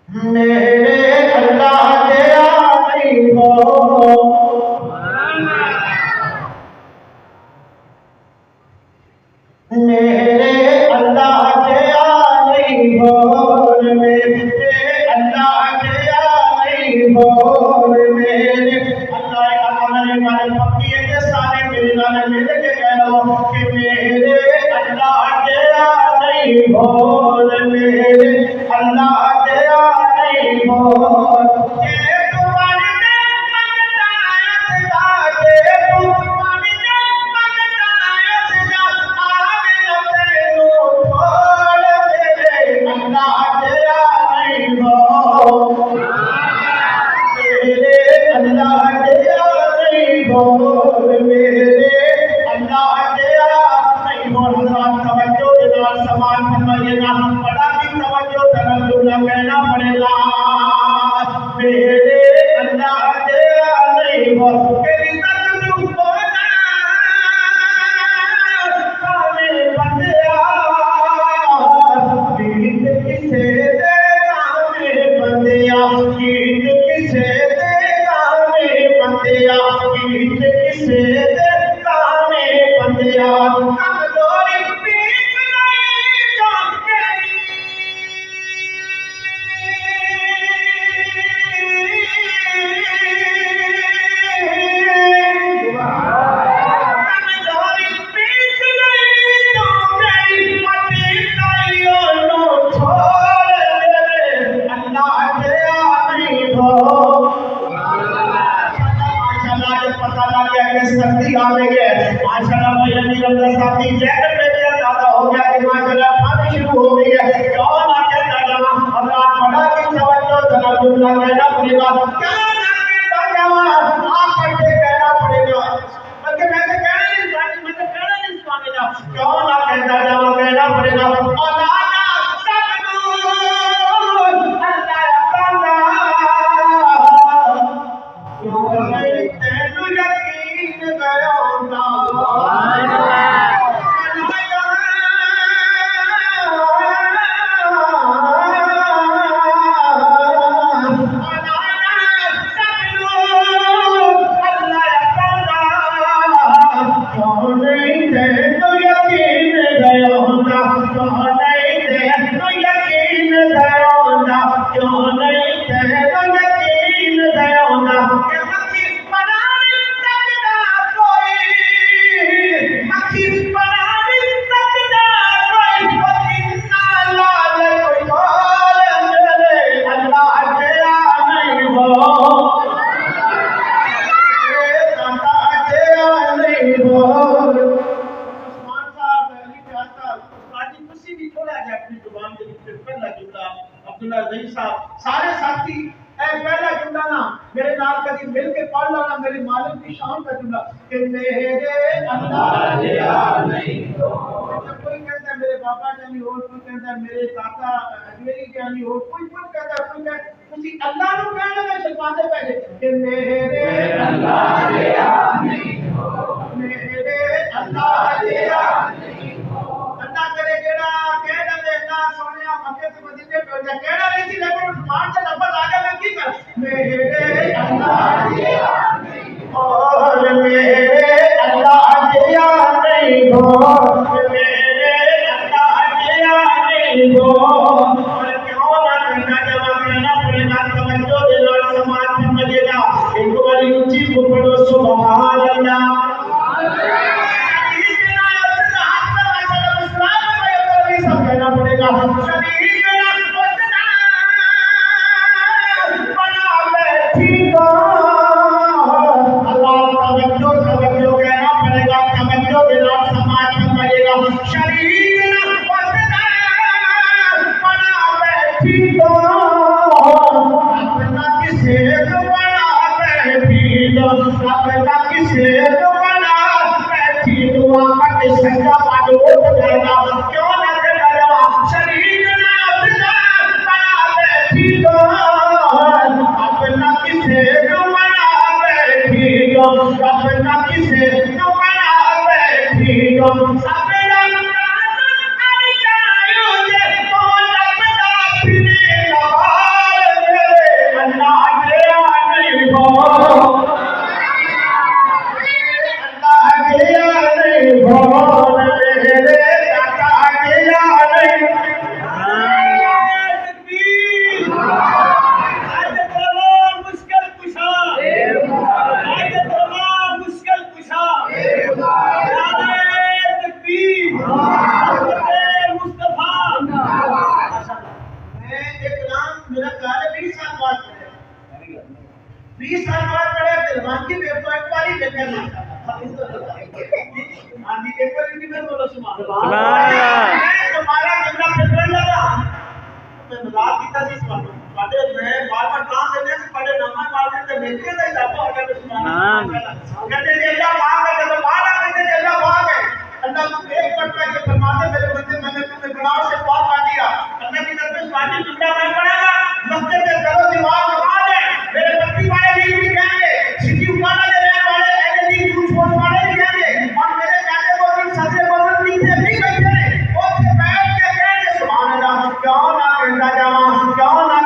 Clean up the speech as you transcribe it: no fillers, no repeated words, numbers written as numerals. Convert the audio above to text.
मेरे अल्लाह के आई हो, मेरे अल्लाह के आई हो, मेरे अल्लाह के आई हो, मेरे अल्लाह हमारे वाले फकीर के सारे मेरे नाल मिल के कह लो कि मेरे अल्लाह के आई हो, मेरे अल्लाह के आई हो। कहना पड़ेगा मेरे अल्लाह के नहीं हो तेरी किसे देगा मेरे बंदिया, गीत किसे देगा मेरे बंदिया, गीत किसे देगा मेरे बंदिया। कमजोरी पीठ नहीं सर्दी आ गई है माशाल्लाह भाई अभी रमजान साथी जैकेट में भी ज्यादा हो गया कि माशाल्लाह पानी शुरू हो गई है कौन आके ताजमा अल्लाह बड़ा की तवज्जो तनजुल्ला कहना पड़ेगा क्या आके ताजमा आप कैसे कहना पड़ेगा बल्कि मैं तो कहना नहीं मानेगा कौन आके ताजमा कहना पड़ेगा अल्लाह सब नूर अल्लाह बंदा क्यों नहीं तेनू यकीन गया सारे साथी पहला जुमला ना मेरे नाल कभी मिल के पढ़ लाना मेरे मालिक की शान का जुमला कि मेरे अल्लाह नहीं हो। कोई कहता है मेरे पापा जानी हो, कोई कहता है मेरे काका अजमेरी जानी हो, कोई कहता है कोई किसी अल्लाह को कहने में शर्माते पहले कि मेरे अल्लाह नहीं हो, मेरे अल्लाह नहीं हो। अल्लाह करे केड़ा केड़ा देना सोनिया मक्के से मदीने भेजा केड़ा नहीं थी लेकिन मान से लफ्ज आ गया मैं की कर मेरे अल्लाह नहीं हो, मेरे अल्लाह नहीं हो, मेरे अल्लाह नहीं हो। और क्यों ना करना जवाब देना पड़ेगा तवज्जो देना समाज में मजेगा एक बारी ऊंची को पढ़ो सुभान अल्लाह कहना पड़ेगा शरीर बना बैठी तो अल्लाह तवज्जो कहना पड़ेगा तवज्जो देना समाज में मजेगा शरीर बना बैठी तो अपना किसे बना बैठी तो अपना किसे बना बैठी तो आपका सजा मानो करना क्यों शरीर बना बैठी तो अपना किसे बना बैठी तो अपना किसे बना बैठी तो सबरा आई जायो जे तो अपना फिर 20 साल बाद पढ़े दिलवान की मेरे को एक बारी देखने मांगा हाँ जी एक बार की मैं बोलो सुभान अल्लाह तुम्हारा कितना फिक्र लगा मैं मजाक किया जी सुभान पढ़े मैं बार-बार काम देने से पढ़े नमाज पढ़ने से देखते नहीं जाता अगर सुभान कहते हैं अल्लाह पाक है जब माला कहते हैं अल्लाह पाक है अल्लाह को एक पटका के फरमाते मेरे बंदे मैंने तुम्हें गुनाह से पाक कर दिया अल्लाह की तरफ से स्वाति टुकड़ा मैं पड़ेगा मस्जिद में करो दिमाग नमाज है मेरे पत्नी वाले भी कहेंगे सिटी उठाना दे रहे वाले ऐसे भी कुछ बोल वाले भी कहेंगे और मेरे कहने को भी सजे बोल नीचे भी बैठे और बैठ के कहेंगे सुभान अल्लाह क्यों ना कहता जावा क्यों ना